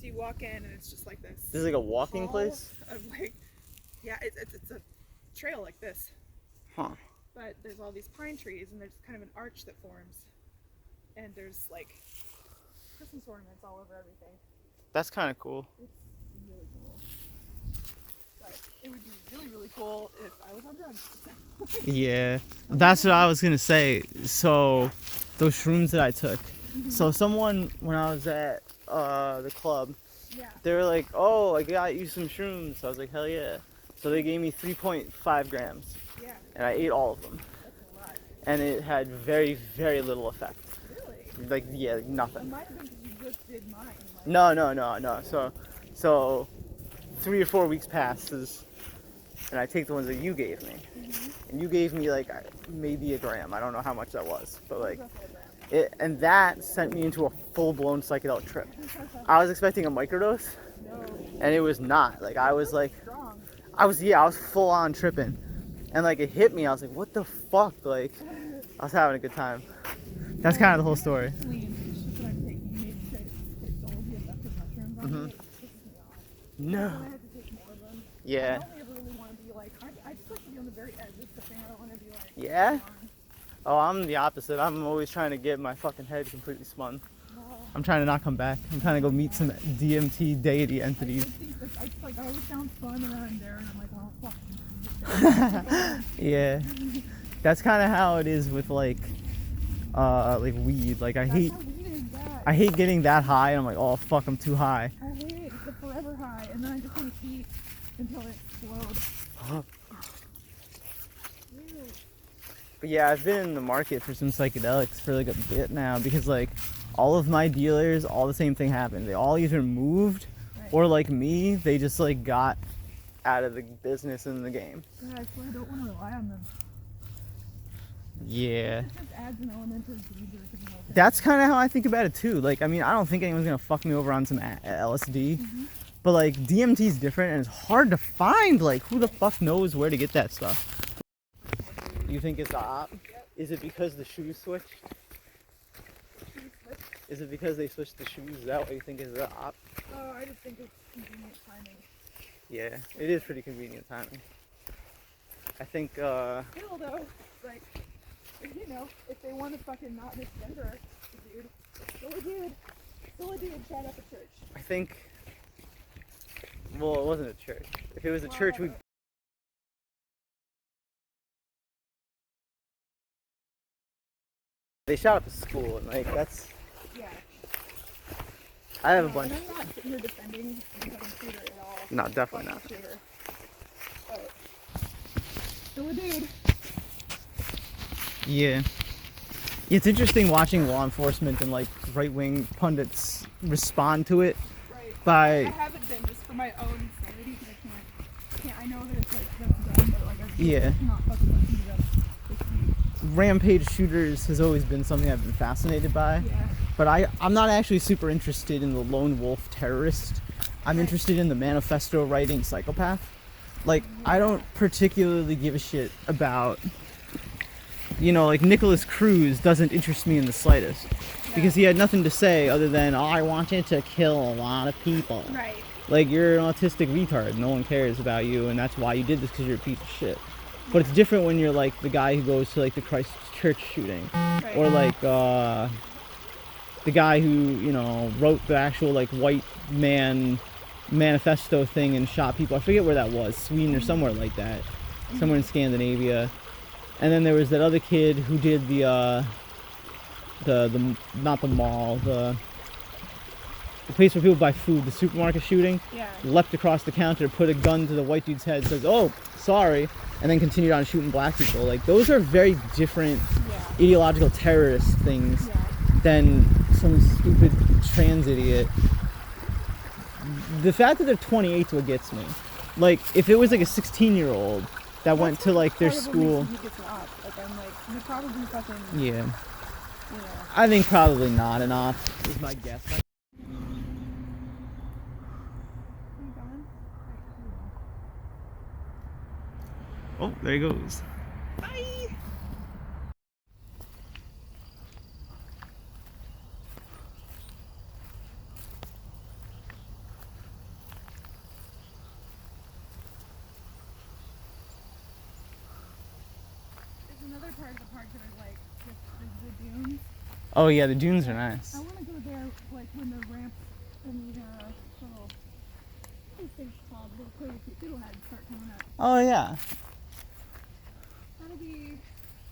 So you walk in and it's just like this. This is like a walking place? Of like, yeah, it's a trail like this. Huh. But there's all these pine trees and there's kind of an arch that forms. And there's like Christmas ornaments all over everything. That's kind of cool. It's really cool. But it would be really, really cool if I was on drugs. Yeah. That's what I was going to say. So, those shrooms that I took. So, someone, when I was at the club, they were like, oh, I got you some shrooms. So I was like, hell yeah. So they gave me 3.5 grams. Yeah. And I ate all of them. That's a lot. And it had very, very little effect. Really? Like, yeah, nothing. It might have been because you just did mine. Like... No. So 3 or 4 weeks passes, and I take the ones that you gave me. And you gave me, like, maybe a gram. I don't know how much that was. But, like... and that sent me into a full-blown psychedelic trip. I was expecting a microdose, and it was not. Like, I was like, I was full-on tripping. And, like, it hit me. I was like, what the fuck? Like, I was having a good time. That's kind of the whole story. No. Yeah. I just like to be on the very edge of the thing. I don't want to be like... Yeah? Oh, I'm the opposite. I'm always trying to get my fucking head completely spun. I'm trying to not come back. I'm trying to go meet some DMT deity entities. I always sound fun around there, and I'm like, oh, fuck. Yeah. That's kind of how it is with, like weed. Like, I hate getting that high, and I'm like, oh, fuck, I'm too high. I hate it. It's a forever high, and then I just want to eat until it explodes. But yeah, I've been in the market for some psychedelics for like a bit now because like all of my dealers, all the same thing happened. They all either moved or like me, they just like got out of the business in the game. Yeah, I swear I don't want to rely on them. Yeah. It just adds an element of danger to the whole thing. That's kind of how I think about it too. Like, I mean, I don't think anyone's going to fuck me over on some LSD. But like DMT is different and it's hard to find. Like, who the fuck knows where to get that stuff? You think it's a op? Yep. Is it because the shoes switched? Is it because they switched the shoes? Is that what you think is the op? Oh, I just think it's convenient timing. Yeah, it is pretty convenient timing. I think, Still though, like, you know, if they want to fucking not misgender a dude, still a dude shot up a church. I think, well, it wasn't a church. If it was a church, we... They shot up a school, and like, that's... Yeah. I have a bunch... I'm not sitting here defending the shooter at all. No, definitely not. Shooter. But still a dude. Yeah. It's interesting watching law enforcement and like right-wing pundits respond to it. Right. By... I haven't been just for my own sanity because I can't. I know that it's like that's dumb, but like I'm not fucking listening to them. Rampage shooters has always been something I've been fascinated by. Yeah. But I'm not actually super interested in the lone wolf terrorist. I'm interested in the manifesto writing psychopath. Like, I don't particularly give a shit about, you know, like Nicholas Cruz doesn't interest me in the slightest. Because he had nothing to say other than, oh, I wanted to kill a lot of people. Right. Like, you're an autistic retard. No one cares about you, and that's why you did this, because you're a piece of shit. But it's different when you're like the guy who goes to like the Christchurch shooting, or like the guy who, you know, wrote the actual like white man manifesto thing and shot people. I forget where that was, Sweden or somewhere like that, somewhere in Scandinavia. And then there was that other kid who did the not the mall, the place where people buy food, the supermarket shooting. Yeah. Leapt across the counter, put a gun to the white dude's head, says, "Oh, sorry," and then continued on shooting black people. Like, those are very different ideological terrorist things than some stupid trans idiot. The fact that they're 28 is what gets me. Like, if it was like a 16-year-old that went to like their school. Like, I'm like, you're probably fucking. Yeah. You know. I think probably not enough is my guess. Oh, there he goes. Bye! other part of the park that I like the dunes. Oh yeah, the dunes are nice. I want to go there like when the ramps and the little these things called little fiddleheads start coming up. Oh yeah. That'll be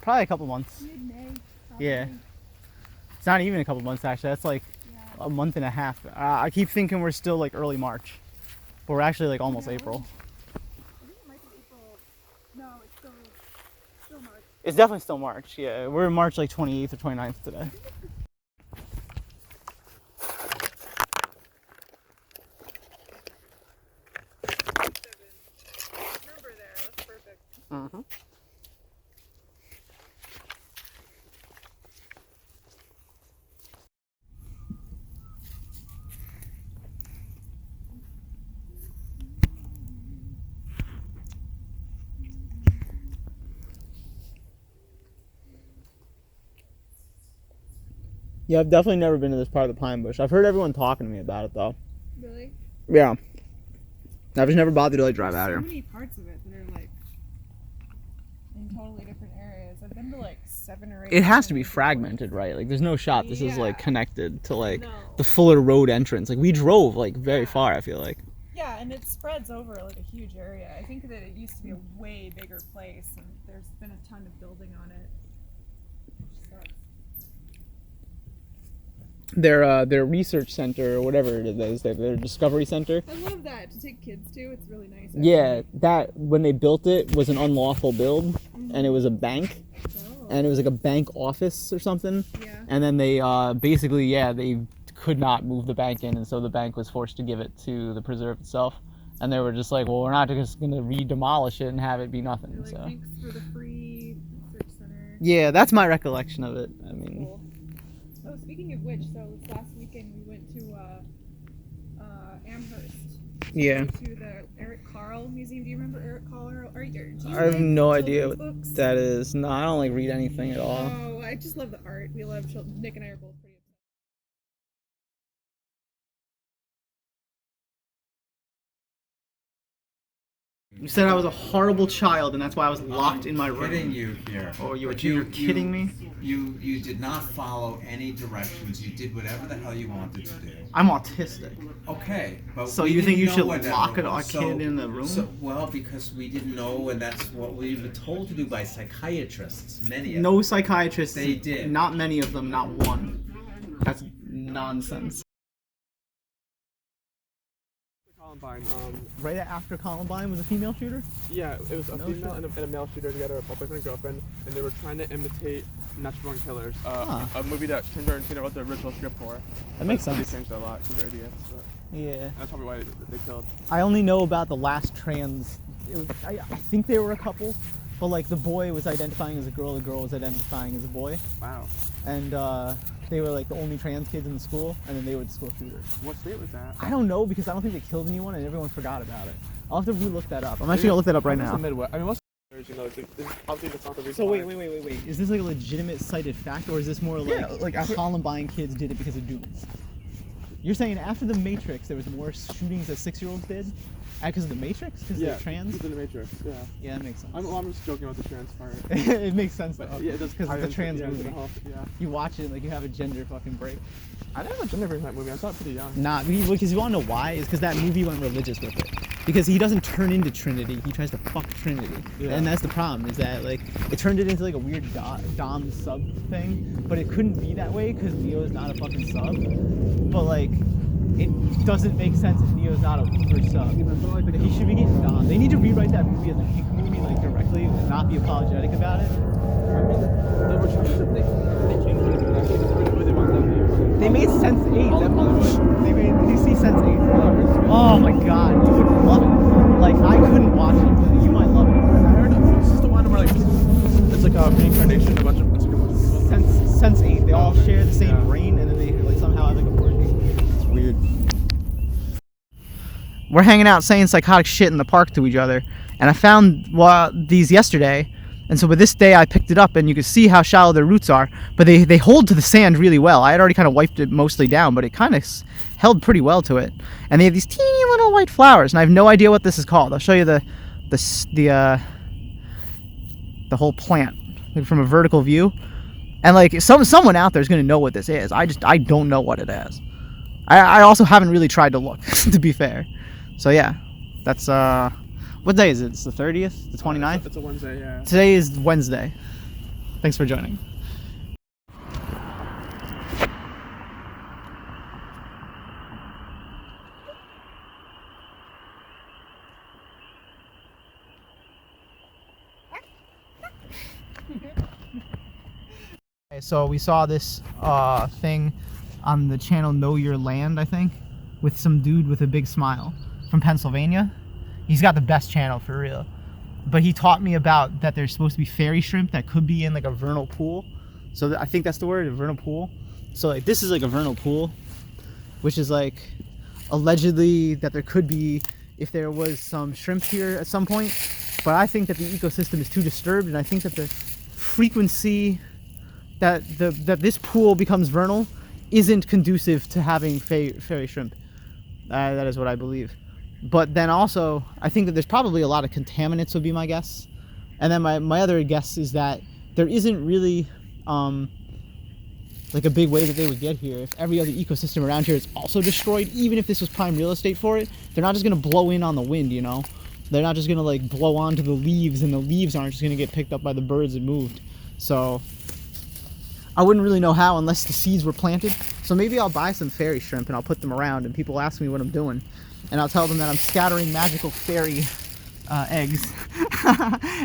Probably a couple months. mid-May. Yeah. It's not even a couple months actually. That's like a month and a half. I keep thinking we're still like early March, but we're actually like almost April. I think it might be April. No, it's still March. It's definitely still March. Yeah, we're in March like 28th or 29th today. Remember there, that's perfect. Mm-hmm. Yeah, I've definitely never been to this part of the Pinebush. I've heard everyone talking to me about it though. Really? Yeah. I've just never bothered to like drive out here. So many parts of it that are like in totally different areas. I've been to like 7 or 8. It has to be fragmented, right? Like there's no shot this is like Yeah. connected to like No. the Fuller Road entrance. Like we drove like very far, I feel like. Yeah, and it spreads over like a huge area. I think that it used to be a way bigger place, and there's been a ton of building on it. Which sucks. Their research center or whatever it is, their discovery center. I love that to take kids to. It's really nice. Yeah, that when they built it was an unlawful build, and it was a bank, and it was like a bank office or something. Yeah. And then they basically they could not move the bank in, and so the bank was forced to give it to the preserve itself. And they were just like, well, we're not just gonna re-demolish it and have it be nothing. Like, So thanks for the free research center. yeah, that's my recollection of it. I mean, Cool. Oh, speaking of which, so this last weekend we went to Amherst. yeah. To the Eric Carle Museum. Do you remember Eric Carle? I have no idea what that is. No, I don't like read anything at all. Oh, I just love the art. We love children. Nick and I are both pretty obsessed. You said I was a horrible child, and that's why I was locked in my room. I'm kidding you here. Oh, you're But kidding me? You did not follow any directions. You did whatever the hell you wanted to do. I'm autistic. Okay, but So we you think didn't you know should what that lock was. a kid in the room? Well, because we didn't know, and that's what we were told to do by psychiatrists. Many of them. No psychiatrists. They did. Not many of them. Not one. That's nonsense. Columbine. Right after Columbine was a female shooter? Yeah, it was a No female shit. and a male shooter together, a boyfriend and girlfriend, and they were trying to imitate Natural Born Killers, Huh. a movie that Tim Tarantino wrote the original script for. That makes They sense. changed it a lot because they're idiots. But Yeah. that's probably why they killed. I only know about the last trans. I think they were a couple, but like the boy was identifying as a girl, the girl was identifying as a boy, Wow. and they were like the only trans kids in the school, and then they were the school shooters. What state was that? I don't know because I don't think they killed anyone, and everyone forgot about it. I'll have to re-look that up. I'm actually gonna look that up right now. Midwest. I mean, most you know, obviously that's not the reason. So why. wait. Is this like a legitimate cited fact, or is this more like Columbine kids did it because of dudes? You're saying after the Matrix, there was more shootings that 6-year-olds did? Because of the Matrix? Because they're trans? Because of the Matrix. Yeah. Yeah, that makes sense. I'm just joking about the trans part. It makes sense though. But yeah, it does because tie it's a into- trans yeah, into movie. the whole- yeah. You watch it like you have a gender fucking break. I didn't have a gender break in that movie. I saw it pretty young. Nah, because you want to know why? Is because that movie went religious with it. Because he doesn't turn into Trinity, he tries to fuck Trinity. Yeah. And that's the problem, is that like it turned it into like a weird Dom sub thing, but it couldn't be that way because Neo's not a fucking sub. But like it doesn't make sense if Neo's not a Uber sub. But he should be getting Dom. They need to rewrite that movie as a pink movie like directly and not be apologetic about it. I mean, they were trying to they changed it. But actually, that's really what they want them to They made Sense 8. Did you see Sense 8? Oh my god, you would love it. Like, I couldn't watch it, but you might love it. I heard this is the one where like it's like a reincarnation of a bunch of people. Sense 8, they all share the same Yeah. brain, and then they like somehow have like a orgy. It's weird. We're hanging out saying psychotic shit in the park to each other, and I found these yesterday. And so with this day I picked it up, and you can see how shallow their roots are, but they hold to the sand really well. I had already kind of wiped it mostly down, but it kind of held pretty well to it. And they have these teeny little white flowers, and I have no idea what this is called. I'll show you the whole plant. like from a vertical view. And like someone out there is gonna know what this is. I don't know what it is. I also haven't really tried to look, to be fair. So yeah, that's what day is it? It's the 30th, the 29th. It's a Wednesday, yeah. Today is Wednesday. Thanks for joining. Okay, so we saw this thing on the channel Know Your Land, I think, with some dude with a big smile from Pennsylvania. He's got the best channel for real. But he taught me about that there's supposed to be fairy shrimp that could be in like a vernal pool. So I think that's the word, a vernal pool. So like this is like a vernal pool, which is like allegedly that there could be if there was some shrimp here at some point. But I think that the ecosystem is too disturbed, and I think that the frequency that this pool becomes vernal isn't conducive to having fairy shrimp. That is what I believe. But then also, I think that there's probably a lot of contaminants would be my guess. And then my other guess is that there isn't really like a big way that they would get here. If every other ecosystem around here is also destroyed, even if this was prime real estate for it, they're not just gonna blow in on the wind, you know? They're not just gonna like blow onto the leaves, and the leaves aren't just gonna get picked up by the birds and moved. So I wouldn't really know how unless the seeds were planted. So maybe I'll buy some fairy shrimp and I'll put them around, and people ask me what I'm doing. And I'll tell them that I'm scattering magical fairy eggs.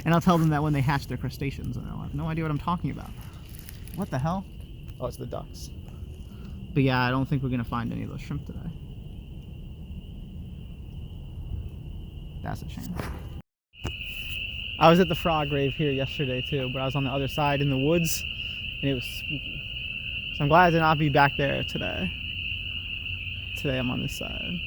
And I'll tell them that when they hatch, they're crustaceans. And they'll have no idea what I'm talking about. What the hell? Oh, it's the ducks. But yeah, I don't think we're going to find any of those shrimp today. That's a shame. I was at the frog grave here yesterday too, but I was on the other side in the woods, and it was spooky. So I'm glad to not be back there today. Today I'm on this side.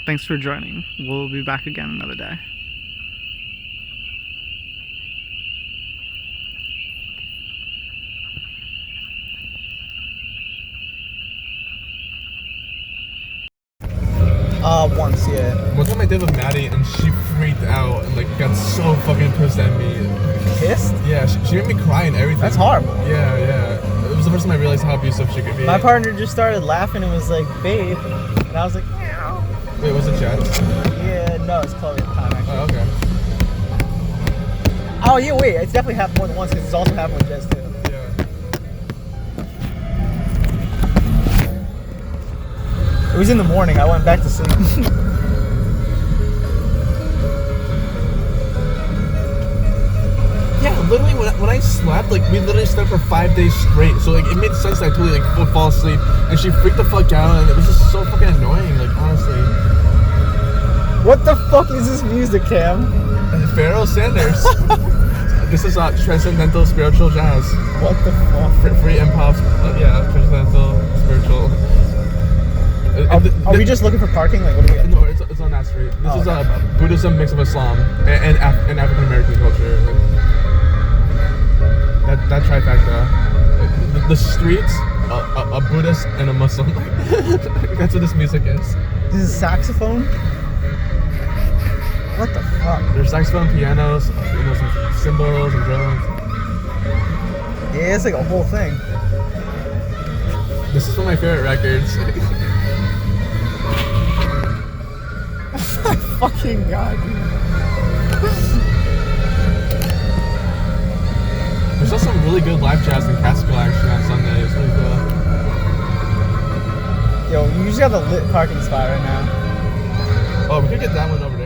Thanks for joining. We'll be back again another day. Once, yeah. One time I did with Maddie, and she freaked out and like got so fucking pissed at me. Pissed? Yeah, she made me cry and everything. That's horrible. Yeah, yeah. It was the first time I realized how abusive she could be. My partner just started laughing and was like, babe. And I was like, meow. Wait, was it Chad? Yeah, no, it's Chloe at the time, actually. Oh, okay. Oh, yeah, wait. It's definitely happened more than once because it's also happened with Jez, too. It was in the morning. I went back to sleep. Yeah, literally when I slept, like we literally slept for 5 days straight. So like it made sense that I totally like would fall asleep, and she freaked the fuck out, and it was just so fucking annoying. Like honestly. What the fuck is this music, Cam? Pharoah Sanders. This is transcendental spiritual jazz. What the fuck? Free improv. Yeah, transcendental spiritual. Are we just looking for parking? Like, what do we got? No, it's on that street. This is Buddhism mixed with Islam and African American culture. That trifecta. The streets, a Buddhist and a Muslim. That's what this music is. This is saxophone? What the fuck? There's saxophone, pianos, some cymbals and drums. Yeah, it's like a whole thing. This is one of my favorite records. My fucking god, dude. There's also some really good live jazz in Catskill actually on Sunday. It's really cool. Yo, you just got the lit parking spot right now. Oh, we could get that one over